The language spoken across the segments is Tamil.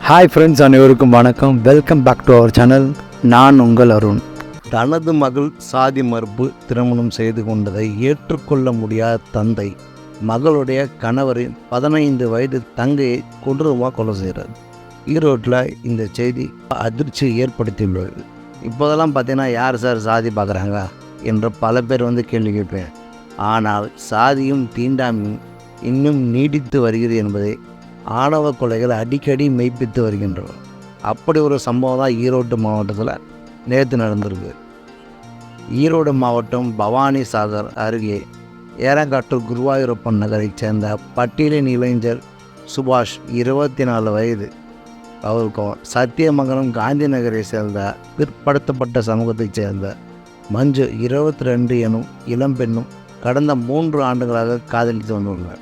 ஹாய் ஃப்ரெண்ட்ஸ், அனைவருக்கும் வணக்கம். Welcome back to our channel. நான் உங்கள் அருண். தனது மகள் சாதி மறுப்பு திருமணம் செய்து கொண்டதை ஏற்றுக்கொள்ள முடியாத தந்தை மகளுடைய கணவரின் 15 வயது தங்கையை கொடூரமாக கொலை செய்கிறார். ஈரோட்டில் இந்த செய்தி அதிர்ச்சி ஏற்படுத்தியுள்ளது. இப்போதெல்லாம் பார்த்தீங்கன்னா யார் சார் சாதி பார்க்குறாங்க என்ற பல பேர் கேள்வி கேட்பேன். ஆனால் சாதியும் தீண்டாமையும் இன்னும் நீடித்து வருகிறது என்பதை ஆணவ கொலைகள் அடிக்கடி மெய்ப்பித்து வருகின்றன. அப்படி ஒரு சம்பவம் தான் ஈரோடு மாவட்டத்தில் நேற்று நடந்திருக்கு. ஈரோடு மாவட்டம் பவானி சாகர் அருகே ஏரங்காட்டூர் குருவாயூரப்பன் நகரைச் சேர்ந்த பட்டியலின் இளைஞர் சுபாஷ் 24 வயது. அவருக்கும் சத்தியமங்கலம் காந்தி நகரை சேர்ந்த பிற்படுத்தப்பட்ட சமூகத்தைச் சேர்ந்த மஞ்சு 22 எனும் இளம்பெண்ணும் கடந்த 3 ஆண்டுகளாக காதலித்து வந்துள்ளார்.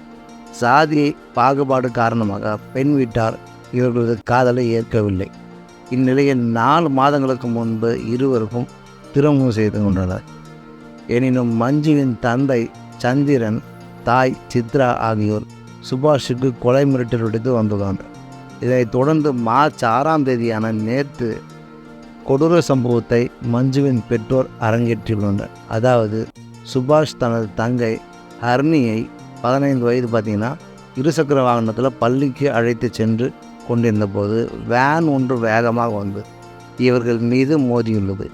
சாதியை பாகுபாடு காரணமாக பெண் வீட்டார் இவர்களது காதலை ஏற்கவில்லை. இந்நிலையில் 4 மாதங்களுக்கு முன்பு இருவருக்கும் திருமணம் செய்து கொண்டனர். எனினும் மஞ்சுவின் தந்தை சந்திரன், தாய் சித்ரா ஆகியோர் சுபாஷுக்கு கொலை மிரட்டல் விடுத்து வந்துள்ளனர். இதைத் தொடர்ந்து மார்ச் 6ஆம் தேதியான நேற்று கொடூர சம்பவத்தை மஞ்சுவின் பெற்றோர் அரங்கேற்றியுள்ளனர். அதாவது சுபாஷ் தனது தங்கை ஹர்னியை 15 வயது இருசக்கர வாகனத்தில் பள்ளிக்கு அழைத்து சென்று கொண்டிருந்த போது வேன் ஒன்று வேகமாக வந்து இவர்கள் மீது மோதியுள்ளது.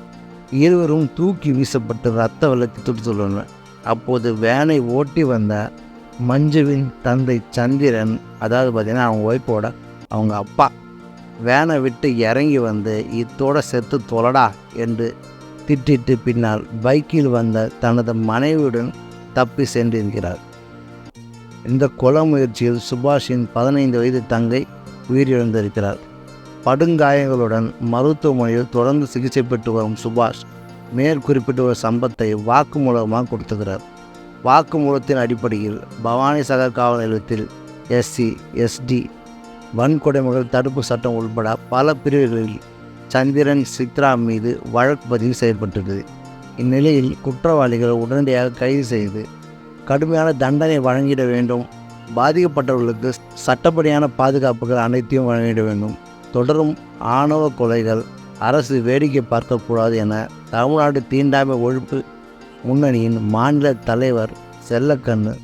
இருவரும் தூக்கி வீசப்பட்டு ரத்த வெள்ளத்தில் துடித்துள்ளனர். அப்போது வேனை ஓட்டி வந்த மஞ்சுவின் தந்தை சந்திரன், அதாவது அவங்க ஒய்ஃபோட அவங்க அப்பா, வேனை விட்டு இறங்கி வந்து இத்தோட செத்து தொலடா என்று திட்டிட்டு பின்னால் பைக்கில் வந்த தனது மனைவியுடன் தப்பி சென்றிருக்கிறார். இந்த கொலை முயற்சியில் சுபாஷின் 15 வயது தங்கை உயிரிழந்திருக்கிறார். படுங்காயங்களுடன் மருத்துவமனையில் தொடர்ந்து சிகிச்சை பெற்று வரும் சுபாஷ் மேற்குறிப்பிட்ட ஒரு சம்பவத்தை வாக்குமூலமாக கொடுத்துக்கிறார். வாக்குமூலத்தின் அடிப்படையில் பவானி சாகர் காவல் நிலையத்தில் SC, SD வன்கொடுமைகள் தடுப்பு சட்டம் உள்பட பல பிரிவுகளில் சந்திரன், சித்ரா மீது வழக்கு பதிவு செய்யப்பட்டது. இந்நிலையில் குற்றவாளிகள் உடனடியாக கைது செய்து கடுமையான தண்டனை வழங்கிட வேண்டும். பாதிக்கப்பட்டவர்களுக்கு சட்டப்படியான பாதுகாப்புகள் அனைத்தையும் வழங்கிட வேண்டும். தொடரும் ஆணவ கொலைகள் அரசு வேடிக்கை பார்க்கக்கூடாது என தமிழ்நாடு தீண்டாமை ஒழிப்பு முன்னணியின் மாநில தலைவர் செல்லக்கண்ணு,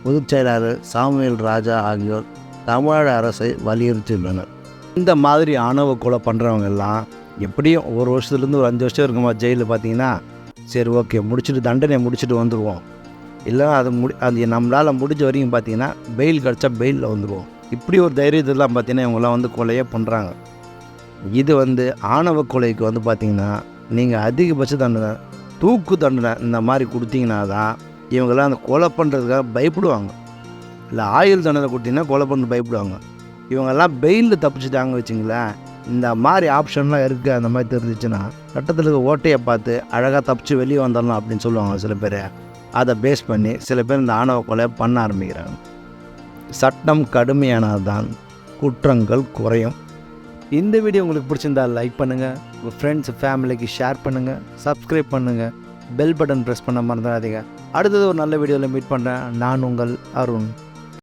பொதுச் செயலாளர் சாமுவேல் ராஜா ஆகியோர் தமிழ்நாடு அரசை வலியுறுத்தியுள்ளனர். இந்த மாதிரி ஆணவ கொலை பண்ணுறவங்கெல்லாம் எப்படியும் 1 வருஷத்துலேருந்து ஒரு 5 வருஷம் இருக்குமா ஜெயிலில். பார்த்தீங்கன்னா சரி, ஓகே, முடிச்சுட்டு தண்டனை முடிச்சுட்டு வந்துடுவோம். இல்லை அது நம்மளால் முடிஞ்ச வரைக்கும் பார்த்தீங்கன்னா பெயில் கிடச்சா பெயிலில் வந்துடுவோம். இப்படி ஒரு தைரியத்தெல்லாம் பார்த்தீங்கன்னா இவங்களாம் கொலையே பண்ணுறாங்க. இது ஆணவ கொலைக்கு பார்த்தீங்கன்னா நீங்கள் அதிகபட்ச தண்டனை, தூக்கு தண்டனை இந்த மாதிரி கொடுத்தீங்கன்னா தான் இவங்களாம் அந்த கொலை பண்ணுறதுக்காக பயப்படுவாங்க. இல்லை ஆயுள் தண்டனை கொடுத்தீங்கன்னா கொலை பண்ண பயப்படுவாங்க. இவங்கெல்லாம் பெயிலில் தப்பிச்சுட்டாங்க வச்சுங்களேன். இந்த மாதிரி ஆப்ஷன்லாம் இருக்குது. அந்த மாதிரி தெரிஞ்சிச்சுன்னா சட்டத்தில் இருக்க ஓட்டையை பார்த்து அழகாக தப்பிச்சு வெளியே வந்துடலாம் அப்படின்னு சொல்லுவாங்க சில பேர். அதை பேஸ் பண்ணி சில பேர் இந்த ஆணவ கொலை பண்ண ஆரம்பிக்கிறாங்க. சட்டம் கடுமையானதான் குற்றங்கள் குறையும். இந்த வீடியோ உங்களுக்கு பிடிச்சிருந்தால் லைக் பண்ணுங்கள், உங்கள் ஃப்ரெண்ட்ஸ் ஃபேமிலிக்கு ஷேர் பண்ணுங்கள், சப்ஸ்கிரைப் பண்ணுங்கள், பெல் பட்டன் ப்ரெஸ் பண்ண மறந்துடாதீங்க. அடுத்தது ஒரு நல்ல வீடியோவில் மீட் பண்ணுறேன். நான் உங்கள் அருண்.